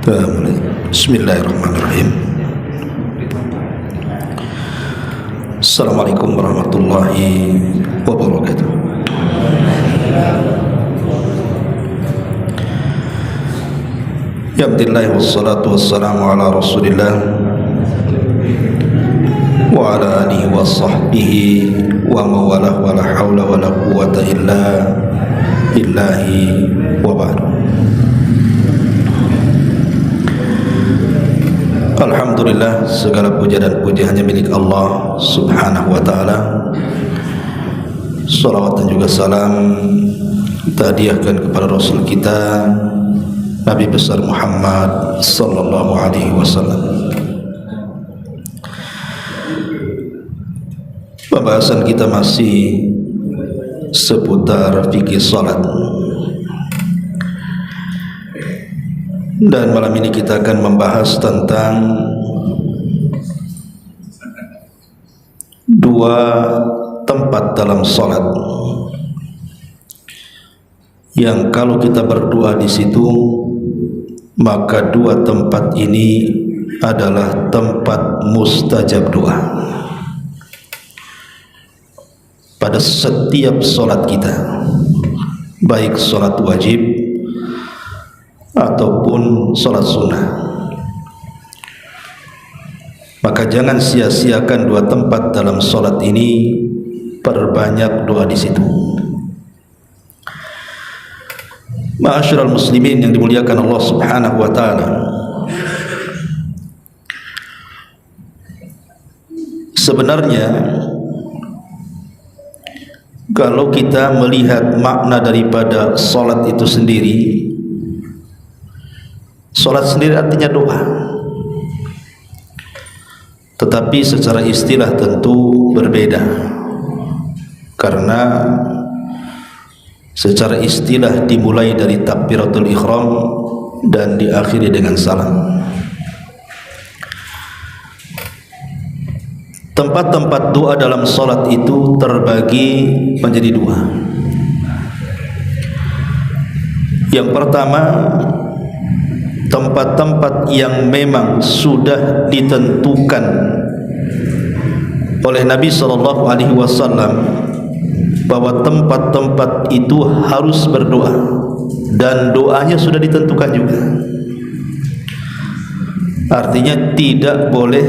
Bismillahirrahmanirrahim. Assalamualaikum warahmatullahi wabarakatuh. Ya Abdillah wassalatu wassalamu ala Rasulillah wa ala alihi wa sahbihi wa mawalah wa la hawla wa la quwwata illa billahi wa ba'd. Alhamdulillah, segala puja dan puji hanya milik Allah subhanahu wa ta'ala. Salawat dan juga salam kita hadiahkan kepada Rasul kita Nabi besar Muhammad sallallahu alaihi wasallam. Pembahasan kita masih seputar fikih salat. Dan malam ini kita akan membahas tentang dua tempat dalam salat yang kalau kita berdoa di situ, maka dua tempat ini adalah tempat mustajab doa pada setiap salat kita, baik salat wajib ataupun salat sunnah. Maka jangan sia-siakan dua tempat dalam salat ini, perbanyak doa di situ. Ma'asyiral muslimin yang dimuliakan Allah subhanahu wa ta'ala, sebenarnya kalau kita melihat makna daripada salat itu sendiri, salat sendiri artinya doa, tetapi secara istilah tentu berbeda, karena secara istilah dimulai dari takbiratul ihram dan diakhiri dengan salam. Tempat-tempat doa dalam salat itu terbagi menjadi dua. Yang pertama, tempat-tempat yang memang sudah ditentukan oleh Nabi sallallahu alaihi wasallam bahwa tempat-tempat itu harus berdoa dan doanya sudah ditentukan juga. Artinya tidak boleh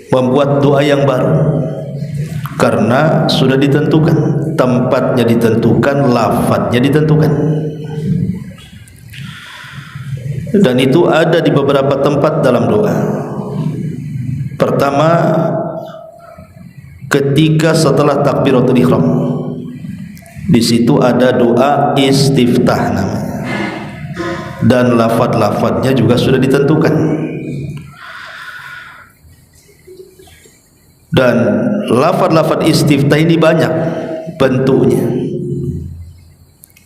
membuat doa yang baru, karena sudah ditentukan, tempatnya ditentukan, lafadznya ditentukan. Dan itu ada di beberapa tempat dalam doa. Pertama, ketika setelah takbiratul ihram, di situ ada doa istiftah namanya, dan lafaz-lafaznya juga sudah ditentukan. Dan lafaz-lafaz istiftah ini banyak bentuknya.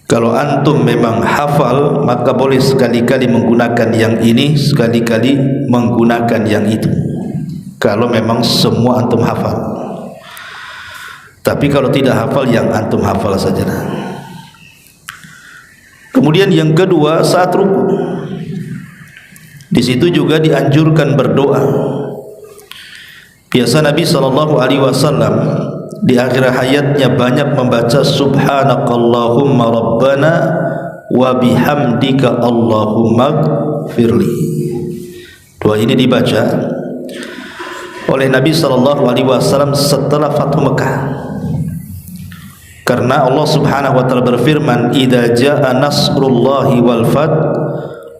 Kalau antum memang hafal, maka boleh sekali-kali menggunakan yang ini, sekali-kali menggunakan yang itu, kalau memang semua antum hafal. Tapi kalau tidak hafal, yang antum hafal saja. Kemudian yang kedua, saat ruku, di situ juga dianjurkan berdoa. Biasa Nabi SAW di akhir hayatnya banyak membaca subhanakallahumma rabbana wa bihamdika allahumma firli. Doa ini dibaca oleh Nabi SAW setelah Fathu Mekah, karena Allah subhanahu wa ta'ala berfirman, idza jaa nasrullahi wal fath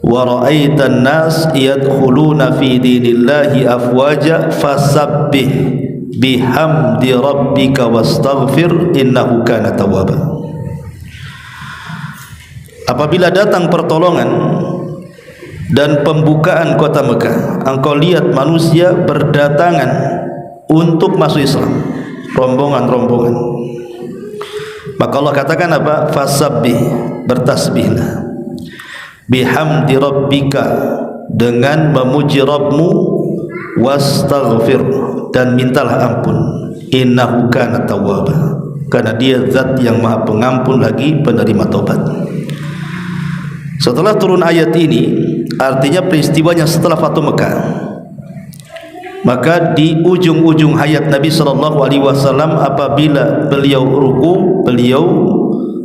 wa ra'aitan nas yadkhuluna fi dinillahi afwaja fasabbih bihamdi rabbika wastaghfir innahu kana tawwaba. Apabila datang pertolongan dan pembukaan kota Mekah, engkau lihat manusia berdatangan untuk masuk Islam, rombongan-rombongan, maka Allah katakan apa? Fasabbih, bertasbihlah, bihamdi rabbika, dengan memuji Rabbmu, wastaghfir, dan mintalah ampun, innahu kana tawwaba, karena dia zat yang maha pengampun lagi penerima taubat. Setelah turun ayat ini, artinya peristiwanya setelah Fatu Mekah. Maka di ujung-ujung hayat Nabi SAW, apabila beliau ruku, beliau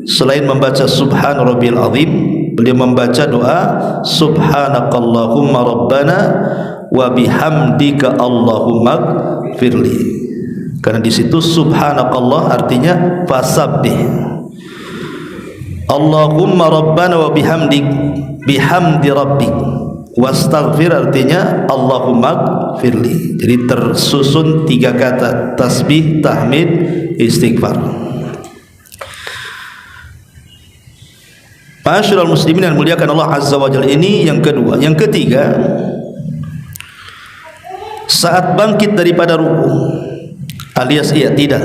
selain membaca Subhan Rabbil Azim, beliau membaca doa Subhanakallahumma Rabbana wa bihamdika Allahumma firli. Karena di situ Subhanakallah artinya fasabbih. Allahumma Rabbana wa bihamdik, bihamdi rabbik, wastaghfir artinya Allahumma firli. Jadi tersusun 3 kata, tasbih, tahmid, istighfar. Ma'asyiral muslimin yang muliakan Allah Azza wa Jalla, ini yang kedua. Yang ketiga, saat bangkit daripada ruku alias i'tidal,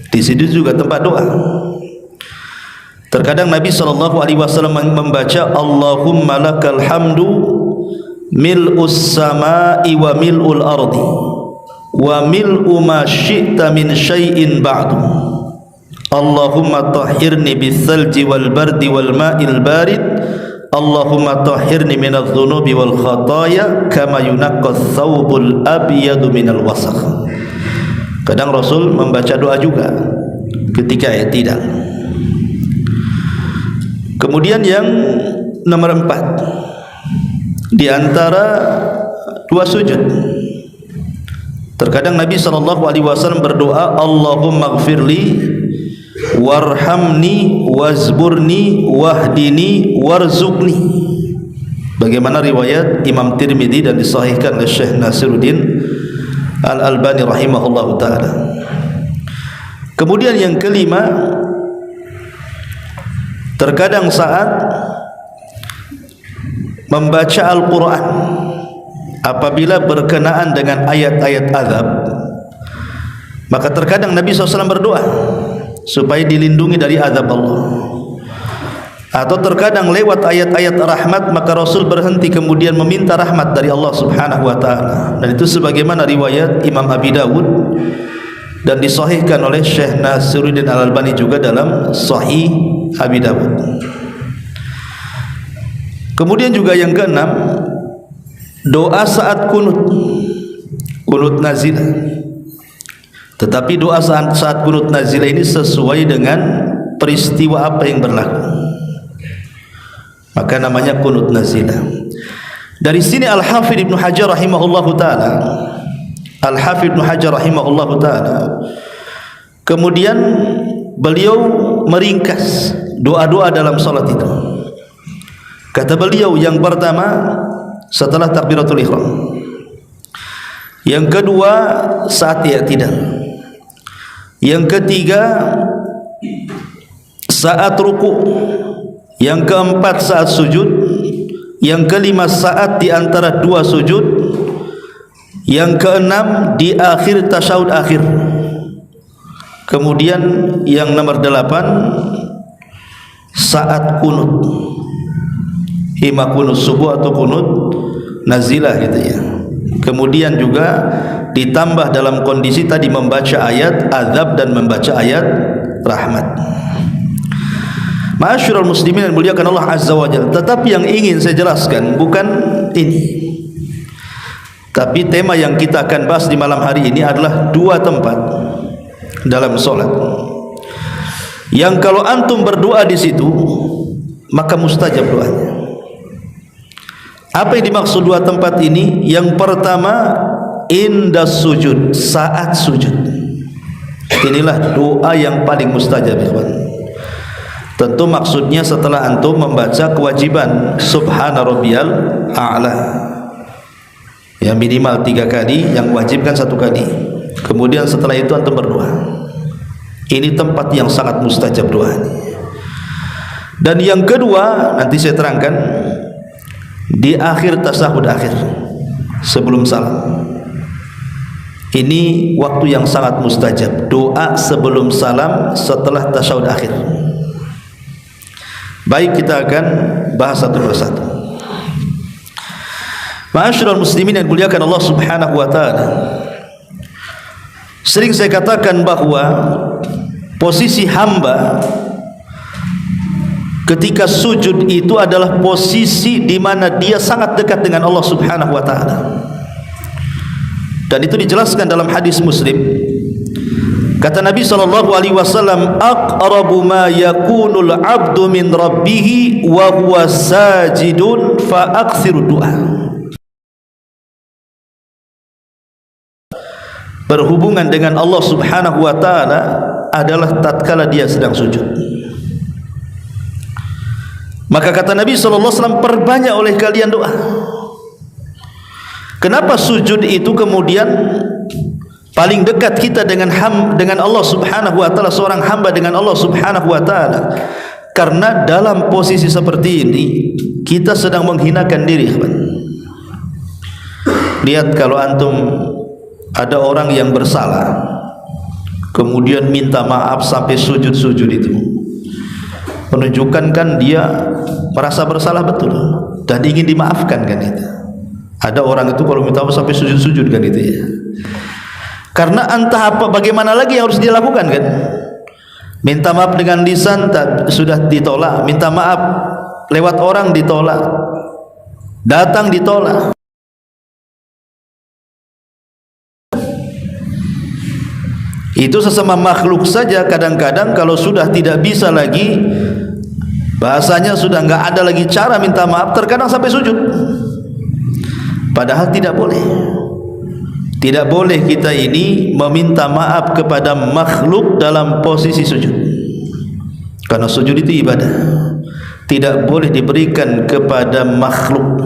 di situ juga tempat doa. Terkadang Nabi SAW membaca Allahumma lakal hamdu mil'us sama'i wa mil'ul ardi wa mil'u ma syi'ta min syai'in ba'du. Allahumma tahhirni bithalji wal bardi wal ma'il barid. Allahumma tahhirni minadh dhunubi wal khataya kama yunaqqadh thawbul abyadu minal wasakh. Kadang Rasul membaca doa juga ketika i'tidal. Kemudian yang nomor 4, di antara 2 sujud, terkadang Nabi SAW berdoa Allahumma gfirli warhamni wazburni wahdini warzuqni, bagaimana riwayat Imam Tirmidzi dan disahihkan oleh Syekh Nasiruddin Al-Albani rahimahullahu ta'ala. Kemudian yang kelima, terkadang saat membaca Al-Quran, apabila berkenaan dengan ayat-ayat azab, maka terkadang Nabi SAW berdoa supaya dilindungi dari azab Allah. Atau terkadang lewat ayat-ayat rahmat, maka Rasul berhenti kemudian meminta rahmat dari Allah Subhanahu wa ta'ala. Dan itu sebagaimana riwayat Imam Abi Dawud dan disahihkan oleh Syekh Nasiruddin Al-Albani juga dalam Sahih Abi Dawud. Kemudian juga yang keenam, doa saat kunut nazilah. Tetapi doa saat kunut nazilah ini sesuai dengan peristiwa apa yang berlaku, maka namanya kunut nazilah. Dari sini Al-Hafidz Ibnu Hajar rahimahullahu ta'ala, Al-Hafidz Ibnu Hajar rahimahullahu ta'ala, kemudian beliau meringkas doa-doa dalam salat itu. Kata beliau, yang pertama setelah takbiratul ihram, yang kedua saat i'tidal, yang ketiga saat ruku, yang keempat saat sujud, yang kelima saat di antara 2 sujud, yang keenam di akhir tasyahud akhir. Kemudian yang nomor 8 saat kunut, ima kunut subuh atau kunut nazilah gitu ya. Kemudian juga ditambah dalam kondisi tadi membaca ayat azab dan membaca ayat rahmat. Ma'asyiral muslimin yang muliakan Allah Azza wa Jalla. Tetapi yang ingin saya jelaskan bukan ini, tapi tema yang kita akan bahas di malam hari ini adalah 2 tempat dalam solat yang kalau antum berdoa di situ maka mustajab doanya. Apa yang dimaksud 2 tempat ini? Yang pertama indas sujud, saat sujud. Inilah doa yang paling mustajab, ikhwan. Tentu maksudnya setelah antum membaca kewajiban Subhana Rabbiyal A'la, yang minimal 3 kali, yang wajib kan 1 kali. Kemudian setelah itu antum berdoa. Ini tempat yang sangat mustajab doanya. Dan yang kedua nanti saya terangkan di akhir tasyahud akhir sebelum salam. Ini waktu yang sangat mustajab, doa sebelum salam setelah tasyahud akhir. Baik, kita akan bahas satu persatu. Ma'asyiral muslimin yang dimuliakan Allah Subhanahu wa ta'ala, sering saya katakan bahwa posisi hamba ketika sujud itu adalah posisi di mana dia sangat dekat dengan Allah Subhanahu wa taala. Dan itu dijelaskan dalam hadis Muslim. Kata Nabi sallallahu alaihi wasallam, aqrabu ma yakunul 'abdu min rabbih wa huwa sajidun fa aktsiru du'a. Berhubungan dengan Allah Subhanahu wa taala adalah tatkala dia sedang sujud. Maka kata Nabi sallallahu alaihi wasallam, perbanyak oleh kalian doa. Kenapa sujud itu kemudian paling dekat kita dengan Allah Subhanahu wa taala, seorang hamba dengan Allah Subhanahu wa taala? Karena dalam posisi seperti ini kita sedang menghinakan diri. Lihat kalau antum ada orang yang bersalah kemudian minta maaf sampai sujud-sujud, itu menunjukkan kan dia merasa bersalah betul dan ingin dimaafkan kan itu. Ada orang itu kalau minta maaf sampai sujud-sujud kan itu ya. Karena entah apa bagaimana lagi yang harus dia lakukan kan. Minta maaf dengan lisan sudah ditolak, minta maaf lewat orang ditolak, datang ditolak. Itu sesama makhluk saja kadang-kadang kalau sudah tidak bisa lagi, bahasanya sudah enggak ada lagi cara minta maaf, terkadang sampai sujud. Padahal tidak boleh. Tidak boleh kita ini meminta maaf kepada makhluk dalam posisi sujud. Karena sujud itu ibadah. Tidak boleh diberikan kepada makhluk.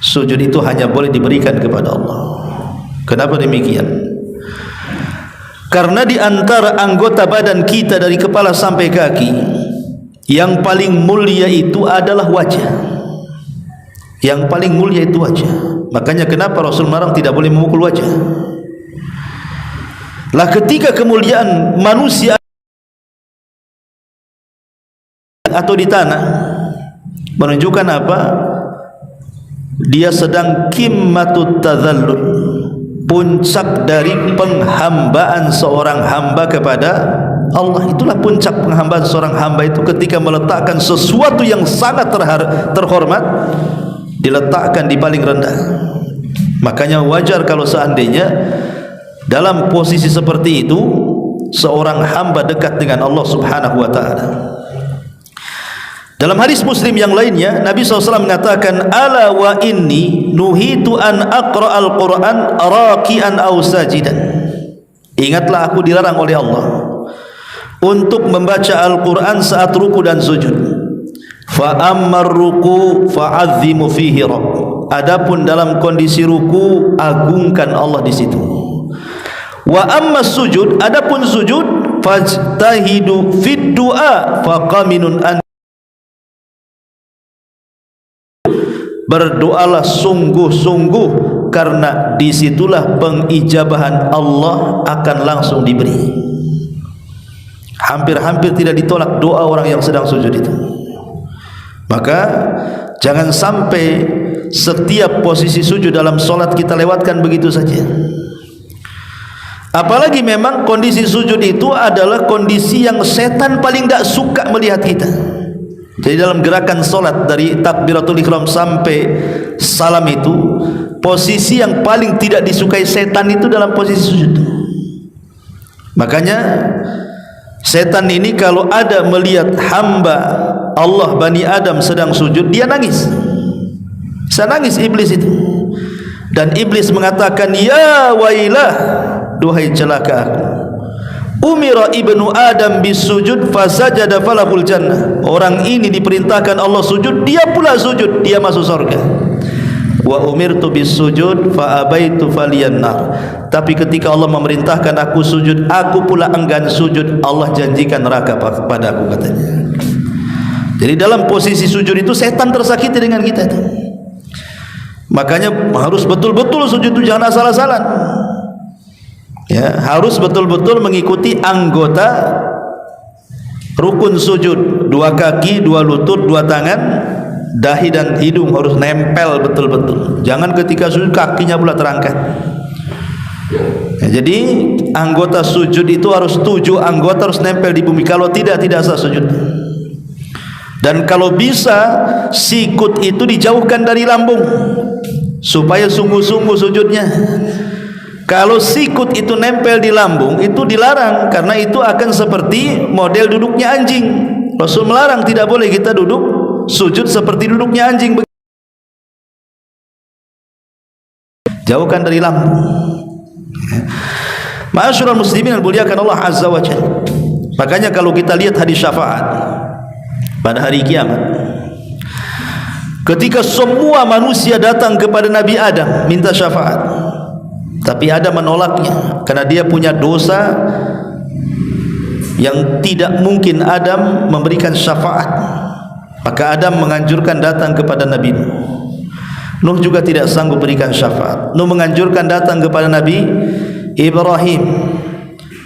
Sujud itu hanya boleh diberikan kepada Allah. Kenapa demikian? Karena di antara anggota badan kita dari kepala sampai kaki, yang paling mulia itu adalah wajah. Yang paling mulia itu wajah. Makanya kenapa Rasul melarang tidak boleh memukul wajah. Lah ketika kemuliaan manusia atau di tanah menunjukkan apa? Dia sedang qimmatut tadzallul, puncak dari penghambaan seorang hamba kepada Allah. Itulah puncak penghambaan seorang hamba itu, ketika meletakkan sesuatu yang sangat terhormat diletakkan di paling rendah. Makanya wajar kalau seandainya dalam posisi seperti itu seorang hamba dekat dengan Allah Subhanahu wa taala. Dalam hadis Muslim yang lainnya Nabi SAW mengatakan, ala wa inni nuhitu an aqra'al Qur'an raki'an aw sajidan. Ingatlah aku dilarang oleh Allah untuk membaca Al-Quran saat ruku dan sujud. Fa ammar ruku fa'azzimu fihi rabb. Adapun dalam kondisi ruku, agungkan Allah di situ. Wa amma sujud, adapun sujud, fajtahidu fid du'a faqaminun an. Berdoalah sungguh-sungguh, karena disitulah pengijabahan Allah akan langsung diberi. Hampir-hampir tidak ditolak doa orang yang sedang sujud itu. Maka jangan sampai setiap posisi sujud dalam solat kita lewatkan begitu saja. Apalagi memang kondisi sujud itu adalah kondisi yang setan paling tidak suka melihat kita. Jadi dalam gerakan solat dari takbiratul ihram sampai salam itu, posisi yang paling tidak disukai setan itu dalam posisi sujud. Makanya setan ini kalau ada melihat hamba Allah Bani Adam sedang sujud, dia nangis. Bisa nangis iblis itu. Dan iblis mengatakan, ya wailah, duhai celaka aku. Umira ibnu Adam bisujud fasajada falahul jannah. Orang ini diperintahkan Allah sujud, dia pula sujud, dia masuk surga. Wa umirtu bisujud fa abaitu falyannar. Tapi ketika Allah memerintahkan aku sujud, aku pula enggan sujud, Allah janjikan neraka pada aku, katanya. Jadi dalam posisi sujud itu setan tersakiti dengan kita itu. Makanya harus betul-betul sujud itu, jangan asal-asalan. Ya, harus betul-betul mengikuti anggota rukun sujud. Dua kaki, dua lutut, dua tangan, dahi dan hidung harus nempel betul-betul. Jangan ketika sujud kakinya pula terangkat. Ya, jadi anggota sujud itu harus 7 anggota harus nempel di bumi. Kalau tidak sah sujud. Dan kalau bisa sikut itu dijauhkan dari lambung supaya sungguh-sungguh sujudnya. Kalau sikut itu nempel di lambung itu dilarang, karena itu akan seperti model duduknya anjing. Rasul melarang, tidak boleh kita duduk sujud seperti duduknya anjing. Jauhkan dari lambung. Ma'asyiral muslimin yang dimuliakan Allah Azza wa Jalla. Makanya kalau kita lihat hadis syafaat pada hari kiamat, ketika semua manusia datang kepada Nabi Adam minta syafaat, tapi Adam menolaknya karena dia punya dosa yang tidak mungkin Adam memberikan syafaat. Maka Adam menganjurkan datang kepada Nabi Nuh. Nuh juga tidak sanggup berikan syafaat. Nuh menganjurkan datang kepada Nabi Ibrahim.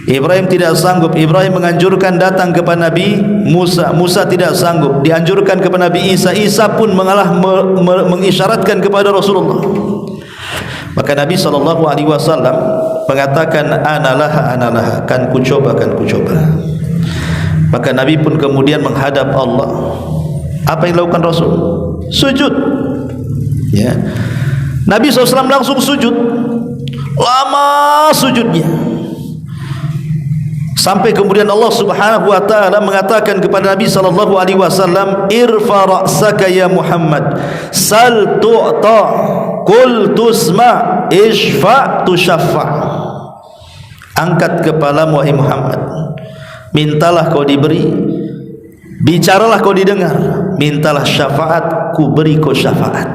Ibrahim tidak sanggup. Ibrahim menganjurkan datang kepada Nabi Musa. Musa tidak sanggup. Dianjurkan kepada Nabi Isa. Isa pun mengisyaratkan kepada Rasulullah. Maka Nabi SAW mengatakan, analah, kan ku coba. Maka Nabi pun kemudian menghadap Allah. Apa yang dilakukan Rasul? Sujud. Ya. Nabi SAW langsung sujud. Lama sujudnya. Sampai kemudian Allah Subhanahu wa taala mengatakan kepada Nabi sallallahu alaihi wasallam, "Irfa ra'saka ya Muhammad, sal tu'ta, qul tusma, ishfa tushaffa." Angkat kepalamu wahai Muhammad, mintalah kau diberi, bicaralah kau didengar, mintalah syafaat, ku beri kau syafaat.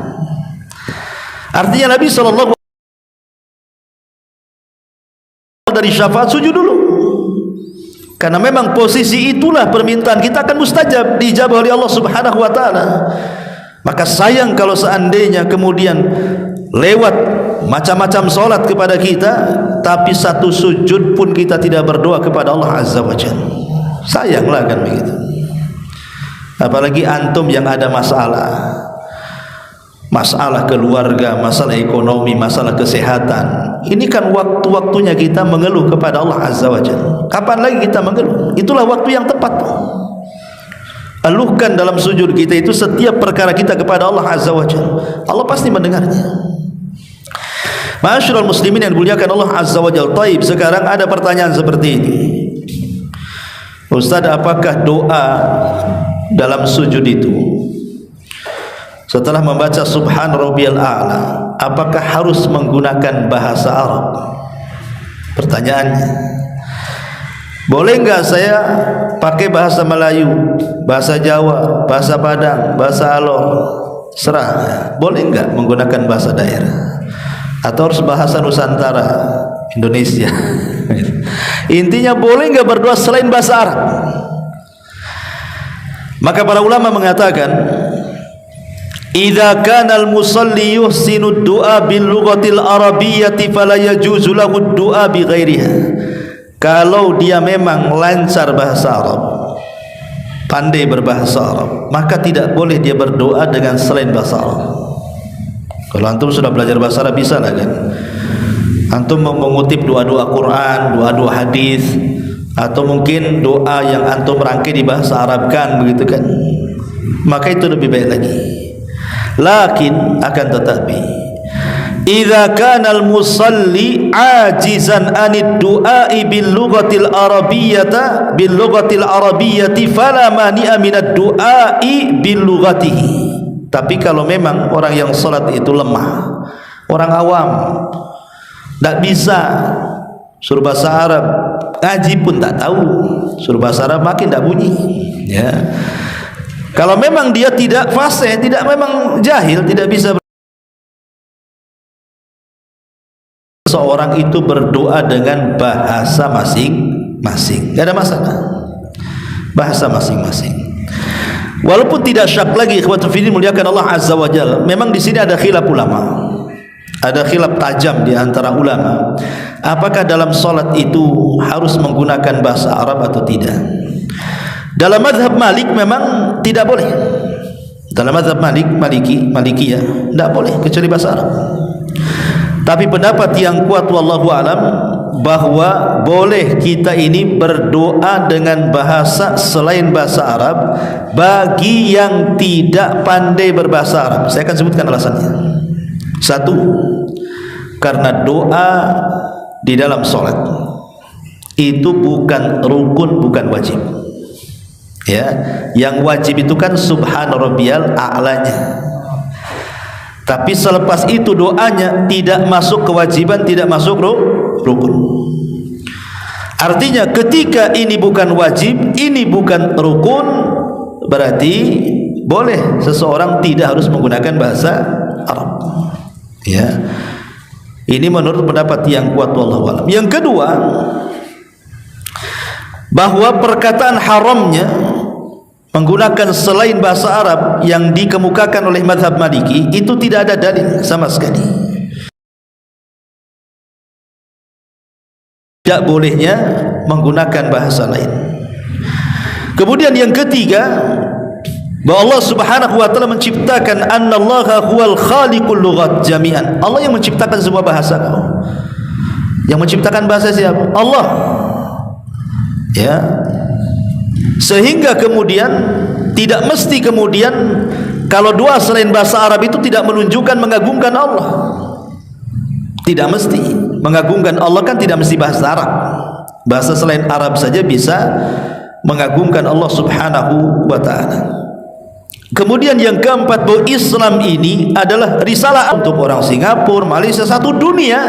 Artinya Nabi sallallahu dari syafaat sujud dulu. Karena memang posisi itulah permintaan kita akan mustajab, dijabah oleh Allah Subhanahu wa taala. Maka sayang kalau seandainya kemudian lewat macam-macam solat kepada kita, tapi satu sujud pun kita tidak berdoa kepada Allah Azza wa Jalla. Sayanglah kan begitu. Apalagi antum yang ada masalah keluarga, masalah ekonomi, masalah kesehatan. Ini kan waktu-waktunya kita mengeluh kepada Allah Azza wa Jalla. Kapan lagi kita mengeluh? Itulah waktu yang tepat. Eluhkan dalam sujud kita itu setiap perkara kita kepada Allah Azza wa Jalla. Allah pasti mendengarnya. Ma'asyiral muslimin yang dimuliakan Allah Azza wa Jalla. Taib, sekarang ada pertanyaan seperti ini. Ustaz, apakah doa dalam sujud itu setelah membaca Subhan Rabbiyal A'la, apakah harus menggunakan bahasa Arab? Pertanyaannya, boleh enggak saya pakai bahasa Melayu, bahasa Jawa, bahasa Padang, bahasa Alor? Serah. Boleh enggak menggunakan bahasa daerah? Atau harus bahasa Nusantara, Indonesia? Intinya boleh enggak berdoa selain bahasa Arab? Maka para ulama mengatakan, idza kana al-musalli yuhsinu ad-du'a bil lughatil arabiyyati fala yajuzu lahu ad-du'a bi ghairiha. Kalau dia memang lancar bahasa Arab, pandai berbahasa Arab, maka tidak boleh dia berdoa dengan selain bahasa Arab. Kalau antum sudah belajar bahasa Arab, bisa lah kan antum mengutip doa-doa Quran, doa-doa hadis, atau mungkin doa yang antum rangkai di bahasa Arab kan, begitu kan, maka itu lebih baik lagi. Lakin akan tetapi idza kana al-musalli ajizan anid du'a'i bil lughatil arabiyyati fala mani'a minad du'a'i bil lughatihi. Tapi kalau memang orang yang salat itu lemah, orang awam, tidak bisa suruh bahasa Arab, ngaji pun tak tahu, suruh bahasa Arab makin tak bunyi, ya. Kalau memang dia tidak fasih, tidak memang jahil, tidak bisa, seorang itu berdoa dengan bahasa masing-masing, tidak ada masalah, bahasa masing-masing. Walaupun tidak syak lagi, ikhwatul fillah muliakan Allah Azza wa Jalla, memang di sini ada khilaf ulama, ada khilaf tajam di antara ulama, apakah dalam salat itu harus menggunakan bahasa Arab atau tidak. Dalam mazhab Malik memang tidak boleh. Dalam mazhab Malikiyah tidak boleh kecuali bahasa Arab. Tapi pendapat yang kuat wallahu alam bahwa boleh kita ini berdoa dengan bahasa selain bahasa Arab bagi yang tidak pandai berbahasa Arab. Saya akan sebutkan alasannya. Satu, karena doa di dalam sholat itu bukan rukun, bukan wajib. Ya, yang wajib itu kan subhana rabbiyal a'lanya. Tapi selepas itu doanya tidak masuk kewajiban, tidak masuk rukun. Artinya ketika ini bukan wajib, ini bukan rukun, berarti boleh seseorang tidak harus menggunakan bahasa Arab. Ya, ini menurut pendapat yang kuat wallahu a'lam. Yang kedua, bahwa perkataan haramnya menggunakan selain bahasa Arab yang dikemukakan oleh mazhab Maliki itu tidak ada dalil sama sekali. Tidak bolehnya menggunakan bahasa lain. Kemudian yang ketiga, bahwa Allah Subhanahu wa taala menciptakan annallaha huwal khaliqul lughat jami'an. Allah yang menciptakan semua bahasa. Yang menciptakan bahasa siapa? Allah. Ya. Sehingga kemudian tidak mesti kemudian kalau doa selain bahasa Arab itu tidak menunjukkan mengagungkan Allah. Tidak mesti mengagungkan Allah, kan tidak mesti bahasa Arab. Bahasa selain Arab saja bisa mengagungkan Allah Subhanahu wa taala. Kemudian yang keempat, bahwa Islam ini adalah risalah untuk orang Singapura, Malaysia, satu dunia.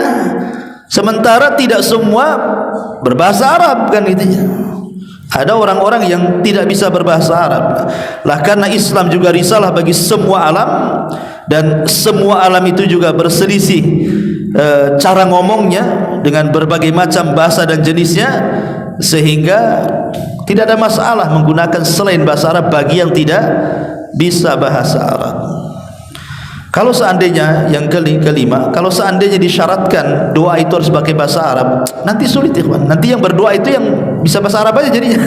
Sementara tidak semua berbahasa Arab kan gitu ya. Ada orang-orang yang tidak bisa berbahasa Arab. Lah karena Islam juga risalah bagi semua alam, dan semua alam itu juga berselisih cara ngomongnya dengan berbagai macam bahasa dan jenisnya, sehingga tidak ada masalah menggunakan selain bahasa Arab bagi yang tidak bisa bahasa Arab. Kalau seandainya yang kelima, kalau seandainya disyaratkan doa itu harus pakai bahasa Arab, nanti sulit ikhwan. Nanti yang berdoa itu yang bisa bahasa Arab aja jadinya.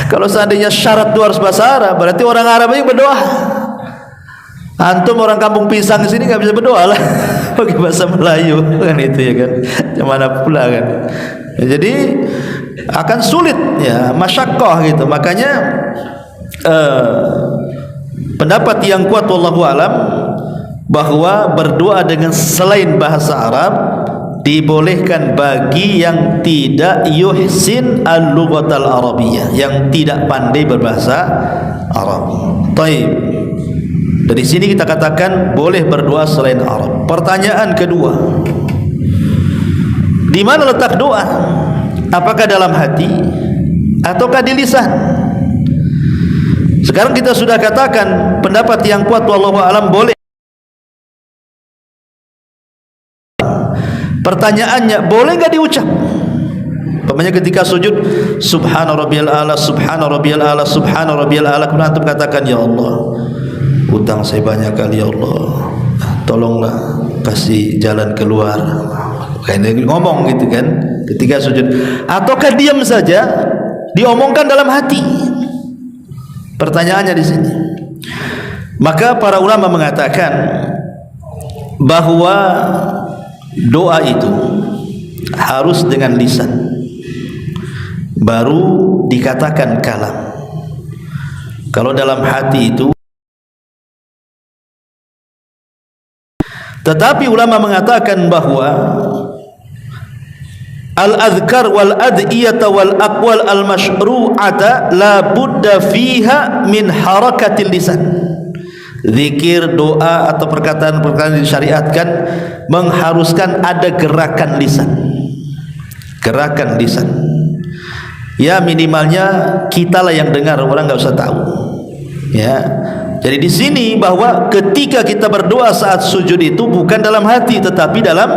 Kalau seandainya syarat doa harus bahasa Arab, berarti orang Arab yang berdoa. Antum orang kampung pisang sini nggak bisa berdoa lah pakai bahasa Melayu kan, itu ya kan. Mana pula kan. Ya, jadi akan sulit ya, masyaqqah gitu. Makanya pendapat yang kuat wallahu alam bahwa berdoa dengan selain bahasa Arab dibolehkan bagi yang tidak yuhsin al-lughatal arabiyyah, yang tidak pandai berbahasa Arab. Taib. Dari sini kita katakan boleh berdoa selain Arab. Pertanyaan kedua, di mana letak doa? Apakah dalam hati ataukah di lisan? Sekarang kita sudah katakan pendapat yang kuat wallahu alam boleh. Pertanyaannya, boleh enggak diucap? Umpamanya ketika sujud, subhana rabbiyal a'la, subhana rabbiyal a'la, subhana rabbiyal a'la, kemudian antum katakan, ya Allah, utang saya banyak kali ya Allah, tolonglah kasih jalan keluar. Kayak ngomong gitu kan ketika sujud. Ataukah diam saja diomongkan dalam hati? Pertanyaannya di sini. Maka para ulama mengatakan bahwa doa itu harus dengan lisan, baru dikatakan kalam. Kalau dalam hati itu. Tetapi ulama mengatakan bahwa al-adhkar wal ad'iyata wal aqwal al-masyru'ata la budda fiha min harakatil lisan. Zikir, doa atau perkataan-perkataan yang disyariatkan mengharuskan ada gerakan lisan. Gerakan lisan. Ya minimalnya kitalah yang dengar, orang enggak usah tahu. Ya. Jadi di sini bahwa ketika kita berdoa saat sujud itu bukan dalam hati tetapi dalam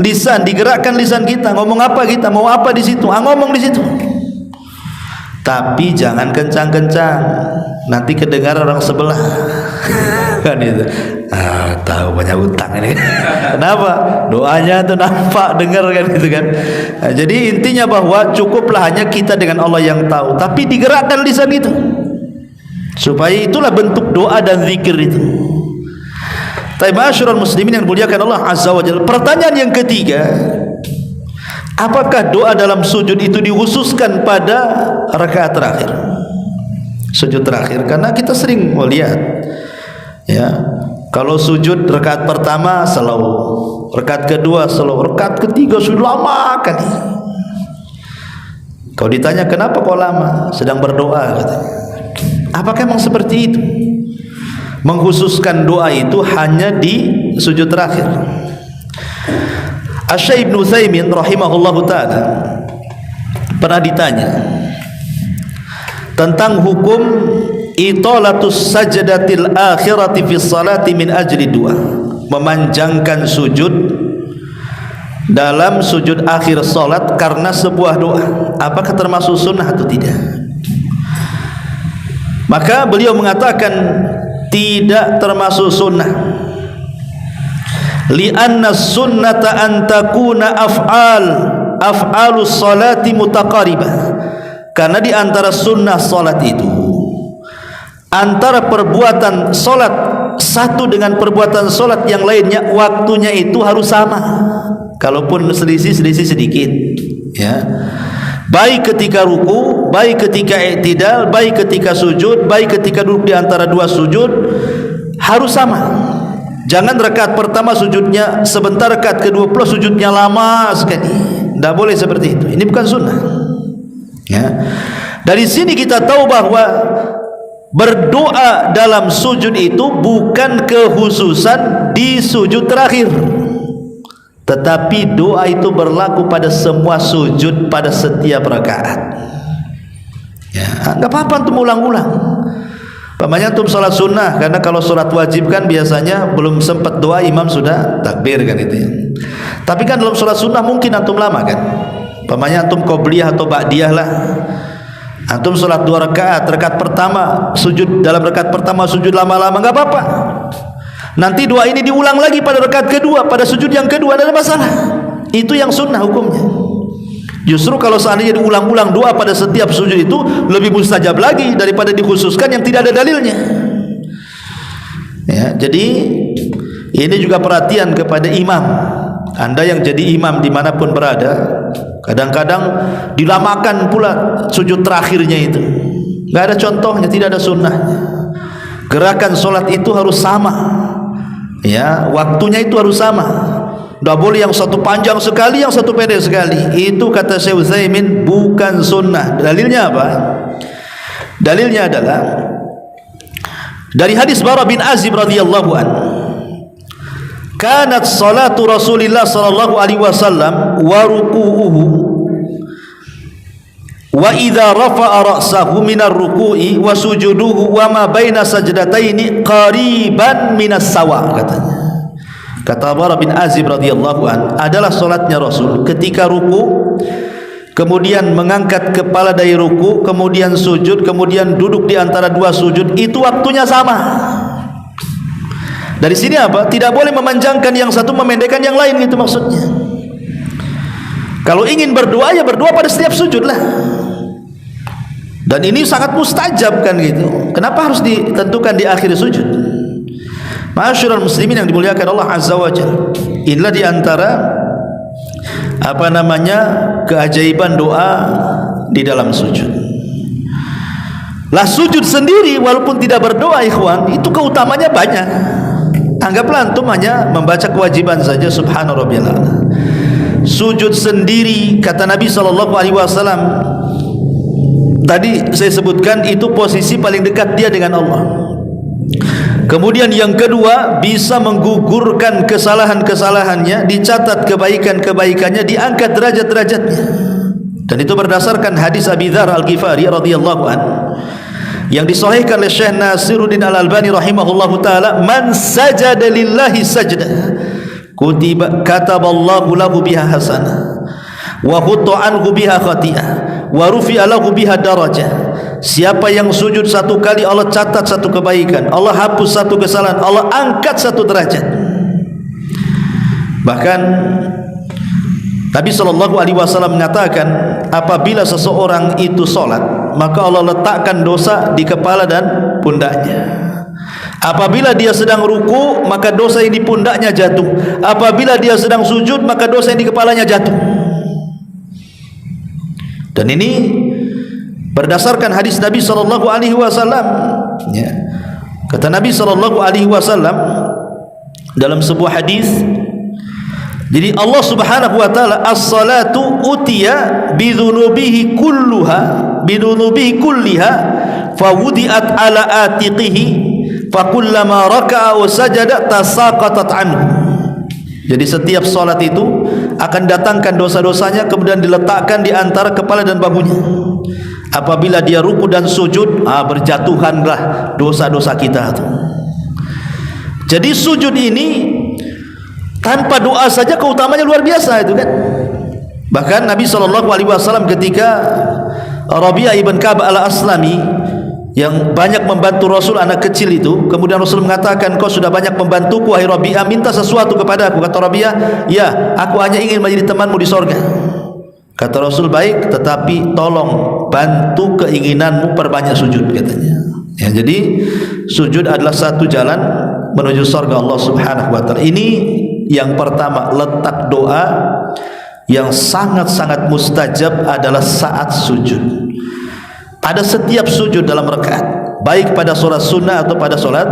lisan, digerakkan lisan kita. Ngomong apa kita, mau apa di situ, ngomong di situ. Tapi jangan kencang-kencang, nanti kedengaran orang sebelah. Kan itu. Tahu banyak utang ini. Kenapa? Doanya tuh nampak dengar kan gitu kan. Nah, jadi intinya bahwa cukuplah hanya kita dengan Allah yang tahu, tapi digerakkan lisan itu. Supaya itulah bentuk doa dan zikir itu. Tapi ma'asyiral muslimin yang dimuliakan Allah Azza wa Jalla. Pertanyaan yang ketiga, Apakah doa dalam sujud itu dikhususkan pada rakaat terakhir, sujud terakhir? Karena kita sering melihat, ya, kalau sujud rakaat pertama slow, rakaat kedua slow, rakaat ketiga sudah lama kali. Kalau ditanya kenapa kok lama, sedang berdoa katanya. Apakah memang seperti itu? Mengkhususkan doa itu hanya di sujud terakhir. Asy-Syaikh Ibnu Utsaimin rahimahullahu taala pernah ditanya tentang hukum italatus sajdatil akhirati fi salati min ajli doa, memanjangkan sujud dalam sujud akhir salat karena sebuah doa, apakah termasuk sunnah atau tidak? Maka beliau mengatakan tidak termasuk sunnah. Li'anna sunnata an takuna af'alus salati mutaqaribah. Karena di antara sunnah salat itu, antara perbuatan salat satu dengan perbuatan salat yang lainnya, waktunya itu harus sama. Kalaupun selisih sedikit, ya. Baik ketika ruku, baik ketika i'tidal, baik ketika sujud, baik ketika duduk di antara dua sujud, harus sama. Jangan rakaat pertama sujudnya sebentar, rakaat kedua pula sujudnya lama sekali. Tidak boleh seperti itu. Ini bukan sunnah. Ya. Dari sini kita tahu bahwa berdoa dalam sujud itu bukan kekhususan di sujud terakhir, tetapi doa itu berlaku pada semua sujud pada setiap rakaat. Ya, enggak apa-apa untuk ulang-ulang. Pamannya antum salat sunnah, karena kalau salat wajib kan biasanya belum sempat doa imam sudah takbir kan itu ya. Tapi kan dalam salat sunnah mungkin antum lama kan. Pamannya antum qobliyah atau ba'diyah lah. Antum salat 2 rakaat, rakaat pertama sujud, dalam rakaat pertama sujud lama-lama enggak apa-apa. Nanti doa ini diulang lagi pada rakaat kedua, pada sujud yang kedua, tidak ada masalah. Itu yang sunnah hukumnya. Justru kalau seandainya diulang-ulang doa pada setiap sujud itu lebih mustajab lagi daripada dikhususkan yang tidak ada dalilnya. Ya, jadi ini juga perhatian kepada imam. Anda yang jadi imam dimanapun berada, kadang-kadang dilamakan pula sujud terakhirnya itu. Tidak ada contohnya, tidak ada sunnahnya. Gerakan solat itu harus sama. Ya, waktunya itu harus sama. Tidak boleh yang satu panjang sekali, yang satu pendek sekali. Itu kata Syekh Utsaimin bukan sunnah. Dalilnya apa? Dalilnya adalah dari hadis Bara bin Azib radhiyallahu an. Kanat salatu Rasulillah sallallahu alaihi wasallam wa ruku'uhu wa idza rafa'a ra'sahu minar ruku'i wa sujuduhu wa ma baina sajdataini qariban minas sawa, katanya. Kata Bara bin Azib radhiyallahu an, adalah salatnya Rasul ketika ruku, kemudian mengangkat kepala dari ruku, kemudian sujud, kemudian duduk di antara dua sujud, itu waktunya sama. Dari sini apa? Tidak boleh memanjangkan yang satu, memendekkan yang lain, gitu maksudnya. Kalau ingin berdoa, ya berdoa pada setiap sujud lah. Dan ini sangat mustajab kan gitu. Kenapa harus ditentukan di akhir sujud? Ma'asyiral muslimin yang dimuliakan Allah Azza wa Jalla, inilah di antara keajaiban doa di dalam sujud. Lah sujud sendiri walaupun tidak berdoa ikhwan, itu keutamanya banyak. Anggaplah antum hanya membaca kewajiban saja, subhana rabbiyal a'la. Sujud sendiri, kata Nabi SAW, tadi saya sebutkan, itu posisi paling dekat dia dengan Allah. Kemudian yang kedua, bisa menggugurkan kesalahan-kesalahannya, dicatat kebaikan-kebaikannya, diangkat derajat-derajatnya. Dan itu berdasarkan hadis Abi Dzar Al-Ghifari radhiyallahu an yang disahihkan oleh Syekh Nasiruddin Al-Albani rahimahullahu taala, man sajada lillahi sajdah kataballahu lahu biha hasanah wa hutta anhu biha khati'ah wa rufi'a lahu biha darajah. Siapa yang sujud satu kali, Allah catat satu kebaikan, Allah hapus satu kesalahan, Allah angkat satu derajat. Bahkan Nabi SAW mengatakan, apabila seseorang itu sholat, maka Allah letakkan dosa di kepala dan pundaknya. Apabila dia sedang ruku, maka dosa yang di pundaknya jatuh. Apabila dia sedang sujud, maka dosa yang di kepalanya jatuh. Dan ini berdasarkan hadis Nabi sallallahu alaihi wasallam, ya. Kata Nabi sallallahu alaihi wasallam dalam sebuah hadis, jadi Allah Subhanahu wa taala as-salatu utiya bidzunubihi kulliha fawudiat ala atiqihi fakullama raka'a wa sajada tasaqatat anhu. Jadi setiap salat itu akan datangkan dosa-dosanya kemudian diletakkan di antara kepala dan bahunya. Apabila dia ruku dan sujud, berjatuhanlah dosa-dosa kita itu. Jadi sujud ini tanpa doa saja keutamanya luar biasa itu kan. Bahkan Nabi SAW ketika Rabi'ah ibn Ka'b al-Aslami yang banyak membantu Rasul, anak kecil itu, kemudian Rasul mengatakan, kau sudah banyak membantuku wahai Rabi'ah, minta sesuatu kepada aku. Kata Rabi'ah, ya, aku hanya ingin menjadi temanmu di sorga. Kata Rasul, baik, tetapi tolong bantu keinginanmu, perbanyak sujud, katanya. Ya, jadi sujud adalah satu jalan menuju surga Allah Subhanahu wa taala. Ini yang pertama, letak doa yang sangat-sangat mustajab adalah saat sujud. Pada setiap sujud dalam rakaat, baik pada solat sunnah atau pada solat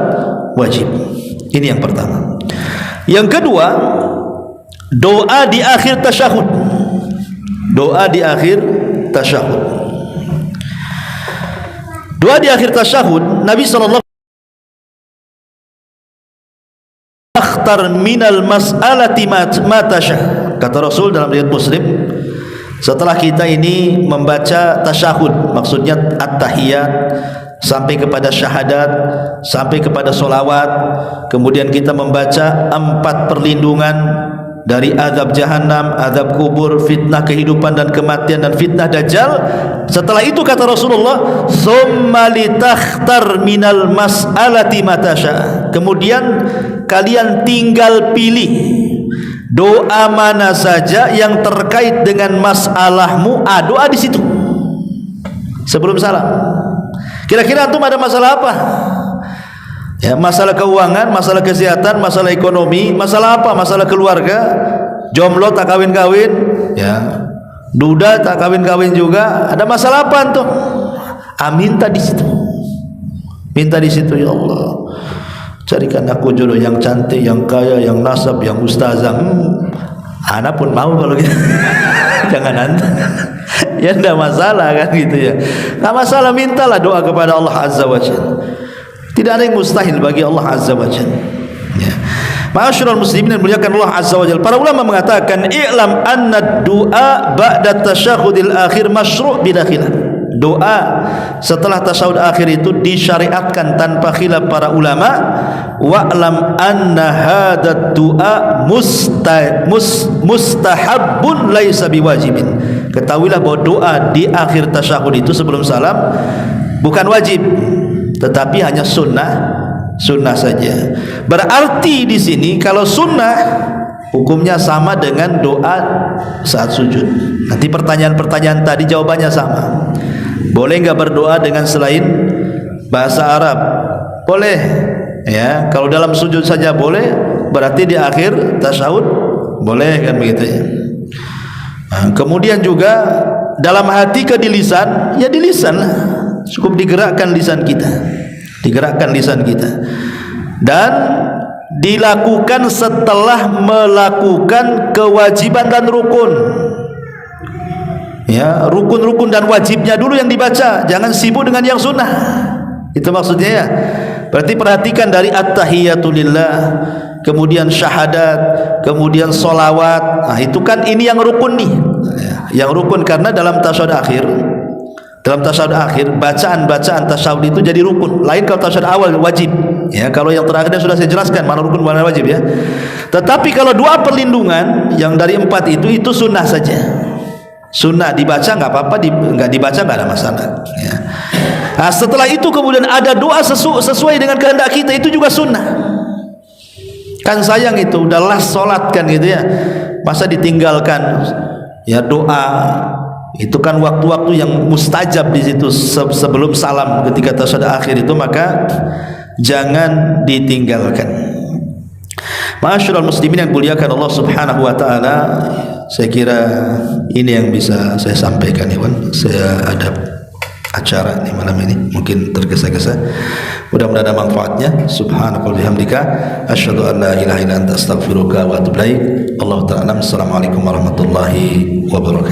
wajib. Ini yang pertama. Yang kedua, doa di akhir tasyahud. Doa di akhir tasyahud. Doa di akhir tasyahud, Nabi sallallahu akhtar minal mas'alati ma tasha. Kata Rasul dalam riwayat Muslim, setelah kita ini membaca tasyahud, maksudnya at-tahiyat sampai kepada syahadat, sampai kepada solawat, kemudian kita membaca 4 perlindungan dari azab jahanam, azab kubur, fitnah kehidupan dan kematian, dan fitnah dajjal. Setelah itu kata Rasulullah, summa litakhtar minal mas'alati ma tasha. Kemudian kalian tinggal pilih doa mana saja yang terkait dengan masalahmu, doa di situ sebelum salam. Kira-kira antum ada masalah apa? Ya, masalah keuangan, masalah kesehatan, masalah ekonomi, masalah apa? Masalah keluarga, jomblo tak kawin-kawin, ya, duda tak kawin-kawin juga. Ada masalah apa antum? Minta di situ. Minta di situ, ya Allah, carikan aku jodoh yang cantik, yang kaya, yang nasab, yang ustazah. Ana pun mau kalau gitu. Jangan anda. Ya enggak masalah kan gitu ya. Enggak masalah, mintalah doa kepada Allah Azza wa Jalla. Tidak ada yang mustahil bagi Allah Azza wa Jalla. Ya. Ma'asyiral muslimin yang dimuliakan Allah Azza wa Jalla. Para ulama mengatakan, i'lam anna du'a ba'da tasyahudil akhir masyru' bidakhilah. Doa setelah tasyahud akhir itu disyariatkan tanpa khilaf para ulama. Wa'lam anna hadad du'a mustahabbun laisa biwajibin. Ketahuilah bahwa doa di akhir tasyahud itu sebelum salam bukan wajib, tetapi hanya sunnah saja. Berarti di sini kalau sunnah hukumnya sama dengan doa saat sujud. Nanti pertanyaan-pertanyaan tadi jawabannya sama. Boleh enggak berdoa dengan selain bahasa Arab? Boleh. Ya, kalau dalam sujud saja boleh, berarti di akhir tasyahud boleh, kan begitu ya. Kemudian juga dalam hati ke di lisan, ya di lisan lah. Cukup digerakkan lisan kita, dan dilakukan setelah melakukan kewajiban dan rukun. Ya, rukun-rukun dan wajibnya dulu yang dibaca, jangan sibuk dengan yang sunnah. Itu maksudnya ya. Berarti perhatikan dari at-tahiyatulillah, kemudian syahadat, kemudian solawat. Nah itu kan ini yang rukun nih, yang rukun, karena dalam tasyahud akhir bacaan-bacaan tasyahud itu jadi rukun. Lain kalau tasyahud awal wajib. Ya, kalau yang terakhirnya sudah saya jelaskan mana rukun mana wajib ya. Tetapi kalau doa perlindungan yang dari 4 itu sunnah saja. Sunnah dibaca nggak apa-apa, nggak dibaca nggak ada masalah. Ya. Nah, setelah itu kemudian ada doa sesuai dengan kehendak kita, itu juga sunnah. Kan sayang itu udah last sholat kan gitu ya, masa ditinggalkan ya doa. Itu kan waktu-waktu yang mustajab di situ sebelum salam ketika tasyahud akhir itu, maka jangan ditinggalkan. Ma'asyiral muslimin yang muliakan Allah Subhanahu wa taala, saya kira ini yang bisa saya sampaikan, Iwan. Saya ada acara nih malam ini, mungkin tergesa-gesa. Mudah-mudahan ada manfaatnya. Subhanakallahumma wa bihamdika asyhadu an la ilaha illa anta astaghfiruka wa atubu ilaik. Allahu ta'ala. Assalamualaikum warahmatullahi wabarakatuh.